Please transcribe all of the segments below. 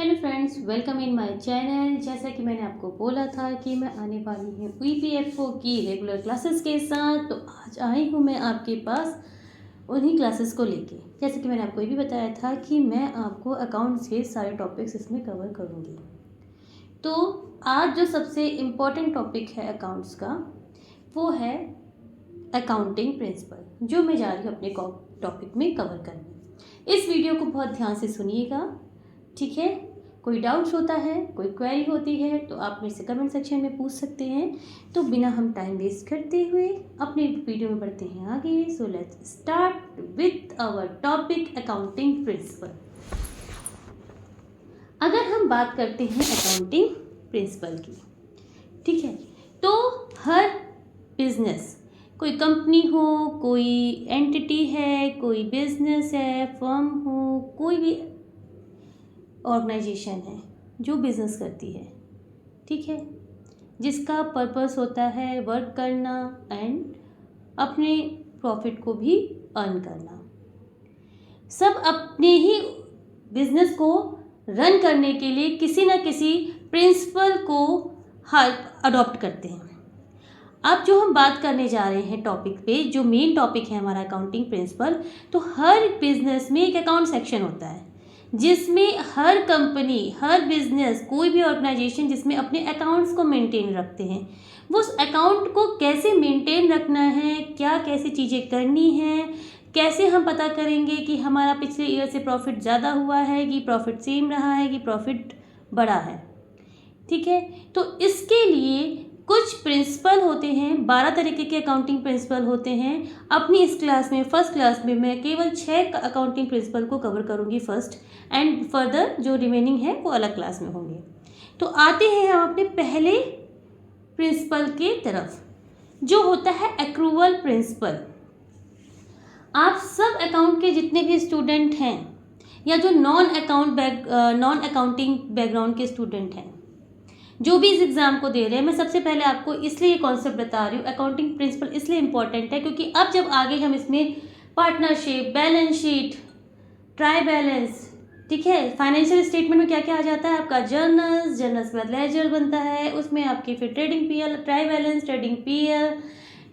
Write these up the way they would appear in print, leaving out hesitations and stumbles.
Hello friends, welcome in my channel. जैसा कि मैंने आपको बोला था कि मैं आने वाली हूँ ईपीएफओ की रेगुलर क्लासेस के साथ, तो आज आई हूँ मैं आपके पास उन्हीं क्लासेस को लेके। जैसे कि मैंने आपको ये भी बताया था कि मैं आपको अकाउंट्स के सारे टॉपिक्स इसमें कवर करूँगी। तो आज जो सबसे इम्पॉर्टेंट टॉपिक है अकाउंट्स का, वो है अकाउंटिंग प्रिंसिपल, जो मैं जा रही हूँ अपने टॉपिक में कवर करने। इस वीडियो को बहुत ध्यान से सुनिएगा, ठीक है। कोई डाउट्स होता है, कोई क्वेरी होती है तो आप मेरे से कमेंट सेक्शन में पूछ सकते हैं। तो बिना हम टाइम वेस्ट करते हुए अपने वीडियो में बढ़ते हैं आगे। So let's start with our topic accounting principle. अगर हम बात करते हैं अकाउंटिंग प्रिंसिपल की, ठीक है, तो हर बिजनेस, कोई कंपनी हो, कोई एंटिटी है, कोई बिजनेस है, फर्म हो, कोई भी ऑर्गेनाइजेशन है जो बिज़नेस करती है, ठीक है, जिसका पर्पस होता है वर्क करना एंड अपने प्रॉफिट को भी अर्न करना। सब अपने ही बिजनेस को रन करने के लिए किसी ना किसी प्रिंसिपल को अडॉप्ट करते हैं। अब जो हम बात करने जा रहे हैं टॉपिक पे, जो मेन टॉपिक है हमारा अकाउंटिंग प्रिंसिपल, तो हर बिजनेस में एक अकाउंट सेक्शन होता है जिसमें हर कंपनी, हर बिजनेस, कोई भी ऑर्गेनाइजेशन जिसमें अपने अकाउंट्स को मेंटेन रखते हैं, वो उस अकाउंट को कैसे मेंटेन रखना है, क्या कैसे चीज़ें करनी हैं, कैसे हम पता करेंगे कि हमारा पिछले ईयर से प्रॉफिट ज़्यादा हुआ है, कि प्रॉफिट सेम रहा है, कि प्रॉफिट बढ़ा है, ठीक है। तो इसके लिए कुछ प्रिंसिपल होते हैं, 12 तरीके के अकाउंटिंग प्रिंसिपल होते हैं। अपनी इस क्लास में, फर्स्ट क्लास में, मैं केवल 6 अकाउंटिंग प्रिंसिपल को कवर करूंगी फर्स्ट, एंड फर्दर जो रिमेनिंग है वो अलग क्लास में होंगे। तो आते हैं हम अपने पहले प्रिंसिपल के तरफ, जो होता है एक्रूवल प्रिंसिपल। आप सब अकाउंट के जितने भी स्टूडेंट हैं या जो नॉन अकाउंटिंग बैकग्राउंड के स्टूडेंट हैं, जो भी इस एग्ज़ाम को दे रहे हैं, मैं सबसे पहले आपको इसलिए ये कॉन्सेप्ट बता रही हूँ। अकाउंटिंग प्रिंसिपल इसलिए इम्पॉर्टेंट है क्योंकि अब जब आगे हम इसमें partnership, balance sheet, try balance, ठीक है, फाइनेंशियल स्टेटमेंट में क्या क्या आ जाता है, आपका जर्नल्स के बाद लेजर बनता है, उसमें आपकी फिर trading PL, trial balance, trading PL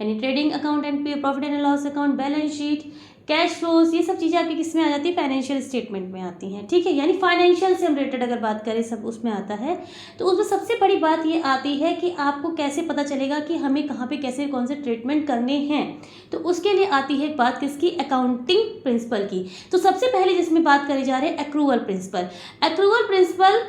यानी trading account and profit and loss account, balance sheet, cash flows, ये सब चीज़ें आपकी किस में आ जाती है, फाइनेंशियल स्टेटमेंट में आती हैं, ठीक है। यानी फाइनेंशियल से रिलेटेड अगर बात करें सब उसमें आता है। तो उसमें सबसे बड़ी बात ये आती है कि आपको कैसे पता चलेगा कि हमें कहाँ पे कैसे कौन से ट्रीटमेंट करने हैं। तो उसके लिए आती है बात किसकी, अकाउंटिंग प्रिंसिपल की। तो सबसे पहले जिसमें बात करी जा रही है एक्रूवल प्रिंसिपल। एक्रूवल प्रिंसिपल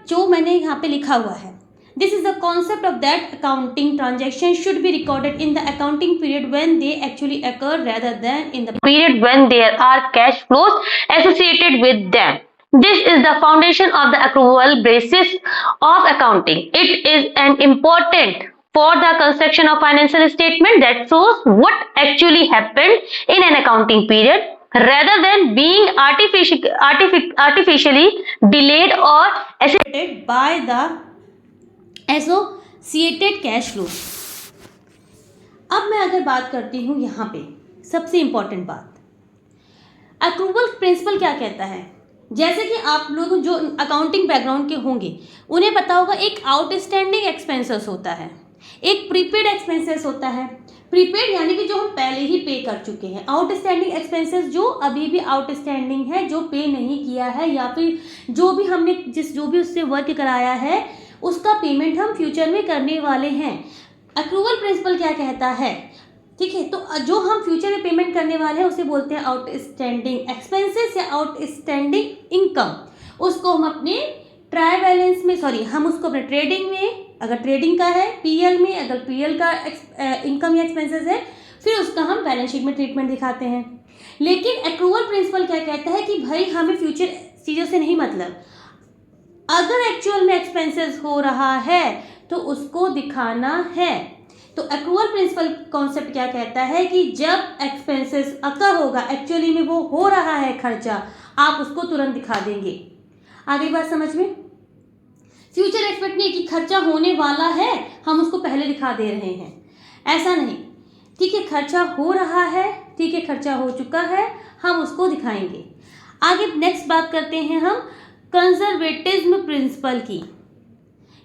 जो मैंने यहाँ पे लिखा हुआ है, this is the concept of that accounting transaction should be recorded in the accounting period when they actually occur rather than in the period when there are cash flows associated with them. This is the foundation of the accrual basis of accounting. It is an important for the construction of financial statement that shows what actually happened in an accounting period rather than being artificially delayed or associated by the associated cash flow. अब मैं अगर बात करती हूँ यहाँ पे सबसे important बात, अक्रूवल प्रिंसिपल क्या कहता है। जैसे कि आप लोग जो अकाउंटिंग बैकग्राउंड के होंगे उन्हें पता होगा, एक आउटस्टैंडिंग एक्सपेंसेस होता है, एक प्रीपेड एक्सपेंसेस होता है। प्रीपेड यानी कि जो हम पहले ही पे कर चुके हैं, आउटस्टैंडिंग एक्सपेंसेस जो अभी भी आउटस्टैंडिंग है, जो पे नहीं किया है, या फिर जो भी हमने जो भी उससे वर्क कराया है उसका पेमेंट हम फ्यूचर में करने वाले हैं। अक्रूवल प्रिंसिपल क्या कहता है, ठीक है, तो जो हम फ्यूचर में पेमेंट करने वाले हैं उसे बोलते हैं आउटस्टैंडिंग एक्सपेंसेस या आउटस्टैंडिंग इनकम। उसको हम अपने ट्राई बैलेंस में, हम उसको अपने ट्रेडिंग में, अगर ट्रेडिंग का है, पीएल में, अगर पीएल का इनकम या एक्सपेंसेस है, फिर उसका हम बैलेंस शीट में ट्रीटमेंट दिखाते हैं। लेकिन एक्रूवल प्रिंसिपल क्या कहता है कि भाई हमें फ्यूचर चीज़ों से नहीं मतलब, अगर एक्चुअल में एक्सपेंसेस हो रहा है तो उसको दिखाना है। तो एक्रूवल प्रिंसिपल कॉन्सेप्ट क्या कहता है कि जब एक्सपेंसेस अकर होगा, एक्चुअली में वो हो रहा है खर्चा, आप उसको तुरंत दिखा देंगे। आगे बात समझ में, फ्यूचर एक्सपेक्ट नहीं कि खर्चा होने वाला है हम उसको पहले दिखा दे रहे हैं, ऐसा नहीं, ठीक है, खर्चा हो रहा है, ठीक है, खर्चा हो चुका है, हम उसको दिखाएंगे। आगे नेक्स्ट बात करते हैं हम कंजर्वेटिज्म प्रिंसिपल की।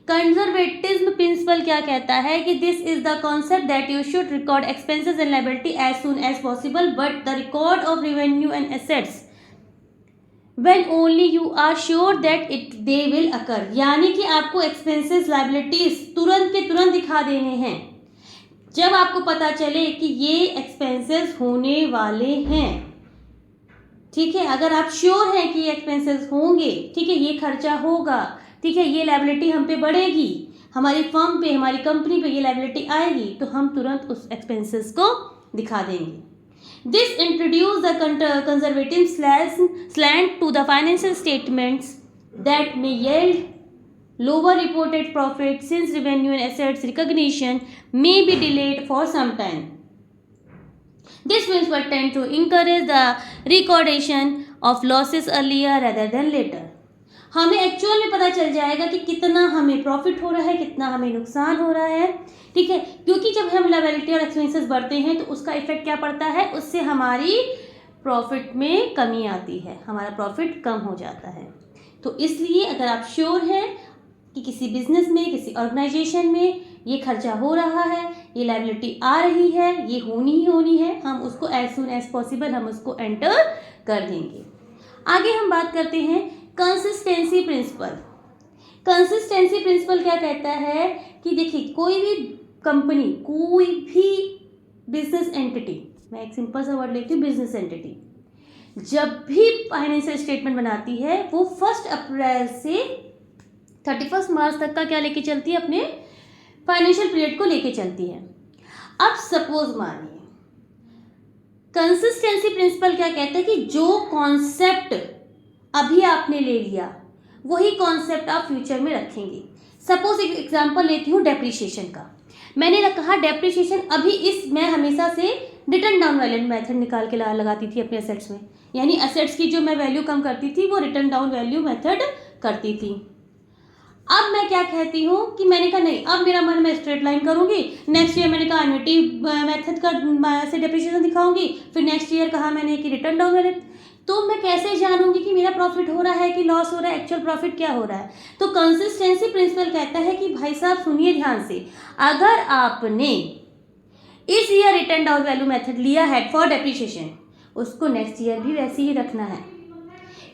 कंजर्वेटिज्म प्रिंसिपल क्या कहता है कि this is the concept that you should record expenses and liability as soon as possible, but the record of revenue and assets when only you are sure that they will occur। यानी कि आपको expenses liabilities तुरंत के तुरंत दिखा देने हैं जब आपको पता चले कि ये एक्सपेंसेस होने वाले हैं। ठीक है, अगर आप श्योर हैं कि ये एक्सपेंसेस होंगे, ठीक है, ये खर्चा होगा, ठीक है, ये लायबिलिटी हम पे बढ़ेगी, हमारी फर्म पे, हमारी कंपनी पे ये लायबिलिटी आएगी, तो हम तुरंत उस एक्सपेंसेस को दिखा देंगे। This introduced the conservative slant to the financial statements that may yield lower reported profit since revenue and assets recognition may be delayed for some time. This principle tends to encourage the recordation of losses earlier rather than later। हमें actual में पता चल जाएगा कि कितना हमें profit हो रहा है, कितना हमें नुकसान हो रहा है, ठीक है, क्योंकि जब हम लायबिलिटी और एक्सपेंसेस बढ़ते हैं तो उसका इफेक्ट क्या पड़ता है, उससे हमारी प्रॉफिट में कमी आती है, हमारा प्रॉफिट कम हो जाता है। तो इसलिए अगर आप श्योर हैं कि किसी बिजनेस में, किसी ऑर्गेनाइजेशन में ये खर्चा हो रहा है, ये लायबिलिटी आ रही है, ये होनी ही होनी है, हम उसको एज सून एज पॉसिबल हम उसको एंटर कर देंगे। आगे हम बात करते हैं कंसिस्टेंसी प्रिंसिपल। कंसिस्टेंसी प्रिंसिपल क्या कहता है कि देखिए, कोई भी कंपनी, कोई भी बिजनेस एंटिटी, मैं एक सिंपल सा वर्ड लेती हूँ, बिजनेस एंटिटी, जब भी फाइनेंशियल स्टेटमेंट बनाती है वो 1 अप्रैल से 31 मार्च तक का क्या लेके चलती है, अपने फाइनेंशियल पीरियड को लेके चलती है। अब सपोज मानिए, कंसिस्टेंसी प्रिंसिपल क्या कहता है कि जो कॉन्सेप्ट अभी आपने ले लिया वही कॉन्सेप्ट आप फ्यूचर में रखेंगे। सपोज एक एग्जांपल लेती हूँ डेप्रिसिएशन का। मैंने कहा डेप्रिसिएशन अभी मैं हमेशा से रिटर्न डाउन वैल्यू मेथड निकाल के लगाती थी अपने एसेट्स में, यानी एसेट्स की जो मैं वैल्यू कम करती थी वो रिटर्न डाउन वैल्यू मेथड करती थी। अब मैं क्या कहती हूँ कि मैंने कहा नहीं, अब मेरा मन, मैं स्ट्रेट लाइन करूंगी। नेक्स्ट ईयर मैंने कहा एन्युटी मेथड का से डेप्रिसिएशन दिखाऊंगी, फिर नेक्स्ट ईयर कहा मैंने कि रिटर्न डाउन वैल्यू। तो मैं कैसे जानूंगी कि मेरा प्रॉफिट हो रहा है कि लॉस हो रहा है, एक्चुअल प्रॉफिट क्या हो रहा है। तो कंसिस्टेंसी प्रिंसिपल कहता है कि भाई साहब सुनिए ध्यान से, अगर आपने इस year return down value method लिया है फॉर डेप्रिसिएशन, उसको नेक्स्ट ईयर भी वैसे ही रखना है।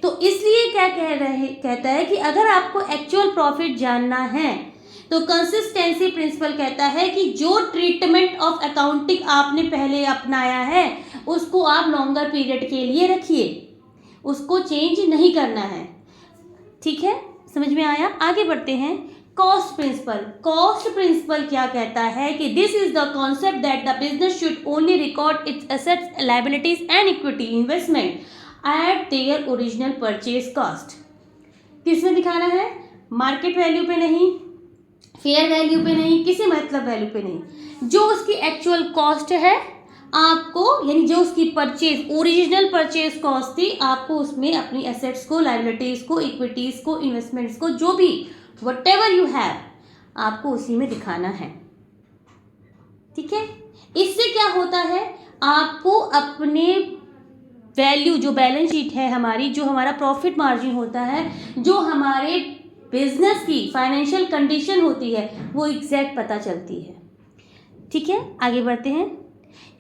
तो इसलिए क्या कहता है कि अगर आपको एक्चुअल प्रॉफिट जानना है तो कंसिस्टेंसी प्रिंसिपल कहता है कि जो ट्रीटमेंट ऑफ अकाउंटिंग आपने पहले अपनाया है उसको आप लॉन्गर पीरियड के लिए रखिए, उसको चेंज नहीं करना है। ठीक है, समझ में आया? आगे बढ़ते हैं। Cost principal. कॉस्ट प्रिंसिपल क्या कहता है कि this is the concept that the business should only record its assets, liabilities and equity investment at their original purchase cost. किस में दिखाना है? मार्केट वैल्यू पे नहीं, फेयर वैल्यू पे नहीं, किसी मतलब वैल्यू पे नहीं, जो उसकी एक्चुअल कॉस्ट है आपको, यानी जो उसकी परचेज, ओरिजिनल परचेज कॉस्ट थी, आपको उसमें अपनी एसेट्स को, लायबिलिटीज को, इक्विटीज को, इन्वेस्टमेंट्स को, जो भी व्हाटएवर यू हैव, आपको उसी में दिखाना है। ठीक है, इससे क्या होता है, आपको अपने वैल्यू, जो बैलेंस शीट है हमारी, जो हमारा प्रॉफिट मार्जिन होता है, जो हमारे बिजनेस की फाइनेंशियल कंडीशन होती है, वो एग्जैक्ट पता चलती है। ठीक है, आगे बढ़ते हैं।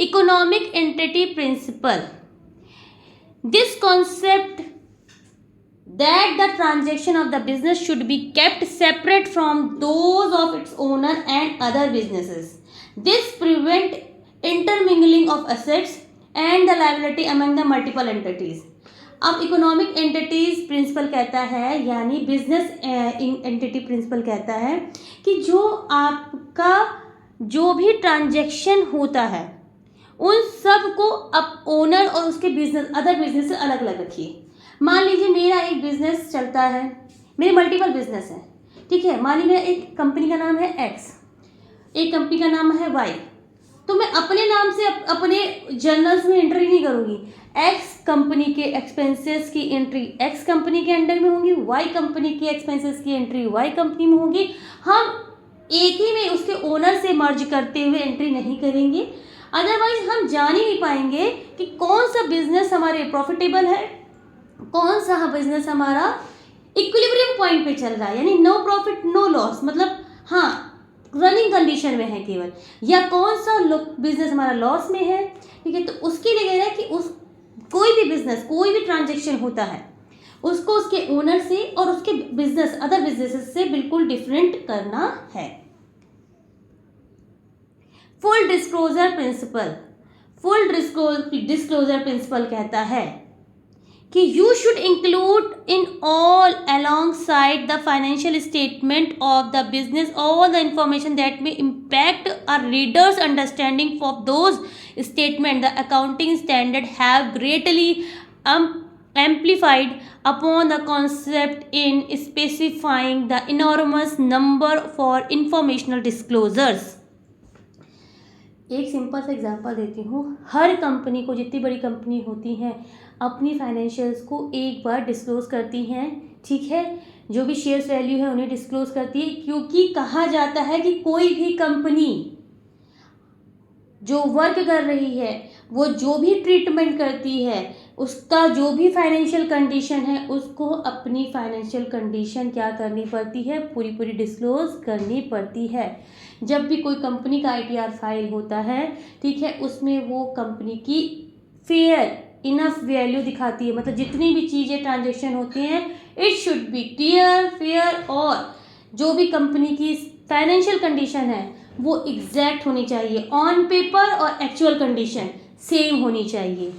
Economic entity principle. This concept that the transaction of the business should be kept separate from those of its owner and other businesses. This prevent intermingling of assets and the liability among the multiple entities. अब economic entities principal कहता है, यानी business entity principal कहता है कि जो आपका जो भी ट्रांजैक्शन होता है उन सब को आप ओनर और उसके बिजनेस, अदर बिजनेस से अलग अलग रखिए। मान लीजिए मेरा एक बिजनेस चलता है, मेरे मल्टीपल बिजनेस हैं, ठीक है। मान लीजिए एक कंपनी का नाम है एक्स, एक कंपनी का नाम है वाई, तो मैं अपने नाम से अपने जर्नल्स में एंट्री नहीं करूँगी। एक्स कंपनी के एक्सपेंसेस की एंट्री एक्स कंपनी के अंडर में होंगी, वाई कंपनी के एक्सपेंसेस की एंट्री वाई कंपनी में होगी। हम एक ही में उसके ओनर से मर्ज करते हुए एंट्री नहीं करेंगे, अदरवाइज हम जान ही नहीं पाएंगे कि कौन सा बिजनेस हमारे प्रॉफिटेबल है, कौन सा बिजनेस हमारा इक्विलिब्रियम पॉइंट पे चल रहा है, यानी नो प्रॉफिट नो लॉस, मतलब हाँ रनिंग कंडीशन में है केवल, या कौन सा बिजनेस हमारा लॉस में है, ठीक है, तो उसके लिए कह रहा है कि उस कोई भी बिजनेस, कोई भी ट्रांजेक्शन होता है उसको उसके ओनर से और उसके बिजनेस अदर बिजनेसेस से बिल्कुल डिफरेंट करना है। Full disclosure principle, full disclosure principle कहता है कि you should include in all alongside the financial statement of the business all the information that may impact a reader's understanding of those statement the accounting standard have greatly amplified upon the concept in specifying the enormous number for informational disclosures। एक simple सा example देती हूँ। हर company को, जितनी बड़ी company होती हैं, अपनी फाइनेंशियल्स को एक बार डिस्क्लोज करती हैं, ठीक है, जो भी शेयर्स वैल्यू है उन्हें डिस्क्लोज करती है, क्योंकि कहा जाता है कि कोई भी कंपनी जो वर्क कर रही है, वो जो भी ट्रीटमेंट करती है, उसका जो भी फाइनेंशियल कंडीशन है, उसको अपनी फाइनेंशियल कंडीशन क्या करनी पड़ती है, पूरी पूरी डिस्क्लोज करनी पड़ती है। जब भी कोई कंपनी का ITR फाइल होता है, ठीक है, उसमें वो कंपनी की फेयर इनफ वैल्यू दिखाती है, मतलब जितनी भी चीज़ें ट्रांजेक्शन होती हैं it should be clear fair, और जो भी कंपनी की फाइनेंशियल कंडीशन है वो एग्जैक्ट होनी चाहिए, ऑन पेपर और एक्चुअल कंडीशन सेम होनी चाहिए,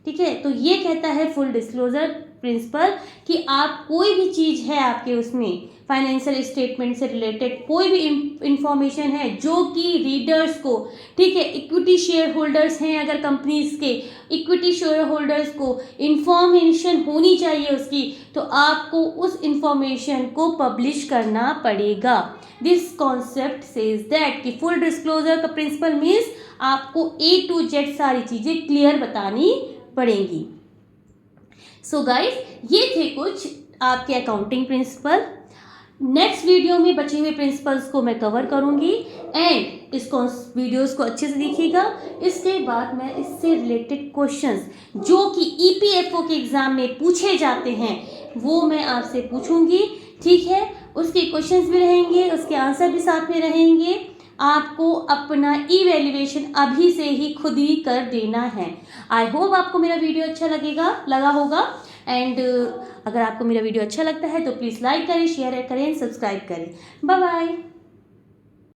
ठीक है। तो ये कहता है फुल डिस्क्लोजर प्रिंसिपल कि आप कोई भी चीज़ है आपके उसमें फाइनेंशियल स्टेटमेंट से रिलेटेड कोई भी इंफॉर्मेशन है जो कि रीडर्स को, ठीक है, इक्विटी शेयर होल्डर्स हैं अगर कंपनीज के, इक्विटी शेयर होल्डर्स को इंफॉर्मेशन होनी चाहिए उसकी, तो आपको उस इंफॉर्मेशन को पब्लिश करना पड़ेगा। दिस कॉन्सेप्ट सेज दैट कि फुल डिस्क्लोजर का प्रिंसिपल मीन्स आपको A to Z सारी चीज़ें क्लियर बतानी पड़ेंगी। सो गाइस, ये थे कुछ आपके अकाउंटिंग प्रिंसिपल। नेक्स्ट वीडियो में बचे हुए प्रिंसिपल्स को मैं कवर करूंगी, एंड इसको वीडियोस को अच्छे से देखिएगा। इसके बाद मैं इससे रिलेटेड क्वेश्चंस जो कि EPFO के एग्ज़ाम में पूछे जाते हैं वो मैं आपसे पूछूंगी, ठीक है। उसके क्वेश्चंस भी रहेंगे, उसके आंसर भी साथ में रहेंगे। आपको अपना इवैल्यूएशन अभी से ही खुद ही कर देना है। आई होप आपको मेरा वीडियो अच्छा लगा होगा, एंड अगर आपको मेरा वीडियो अच्छा लगता है तो प्लीज़ लाइक करें, शेयर करें, सब्सक्राइब करें। Bye bye.